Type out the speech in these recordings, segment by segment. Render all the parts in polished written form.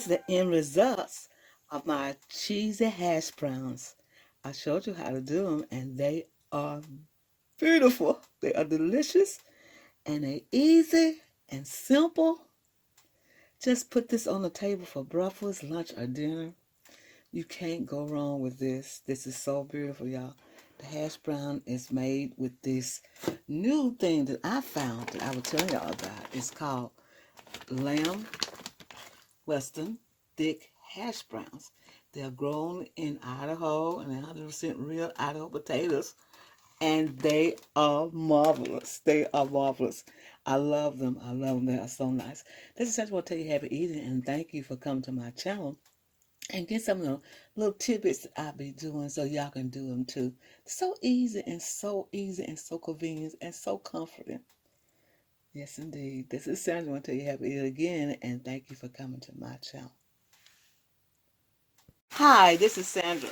the end results of my cheesy hash browns. I showed you how to do them, and they are beautiful. They are delicious, and they're easy and simple. Just put this on the table for breakfast, lunch, or dinner. You can't go wrong with this. This is so beautiful, y'all. The hash brown is made with this new thing that I found that I will tell y'all about. It's called lamb Western thick hash browns. They're grown in Idaho and 100% real Idaho potatoes, and they are marvelous. They are marvelous. I love them. I love them. They are so nice. This is just what I tell you happy eating, and thank you for coming to my channel and get some of the little tidbits that I be doing so y'all can do them too. So easy and so convenient and so comforting. Yes, indeed. This is Sandra. I want to tell you happy eating again, and thank you for coming to my channel. Hi, this is Sandra.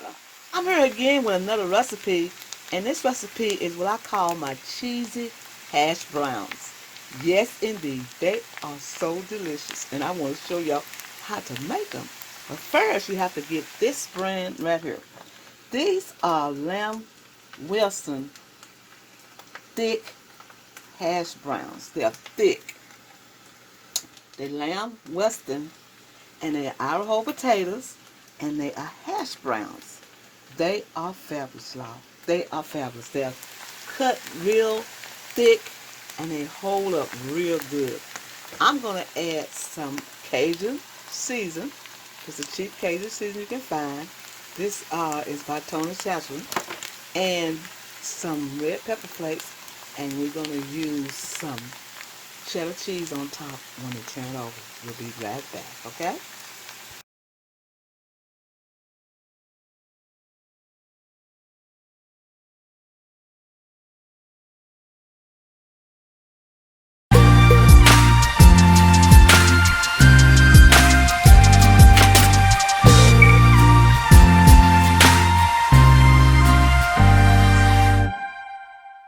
I'm here again with another recipe, and this recipe is what I call my cheesy hash browns. Yes, indeed, they are so delicious, and I want to show y'all how to make them. But first, you have to get this brand right here. These are Lamb Wilson thick hash browns. They are thick. They're Lamb Weston, and they're Idaho potatoes, and they are hash browns. They are fabulous, y'all. They are fabulous. They're cut real thick, and they hold up real good. I'm going to add some Cajun season. It's a cheap Cajun season you can find. This is by Tony Chaplin. And some red pepper flakes, and we're going to use some cheddar cheese on top when we turn it over. We'll be right back, okay?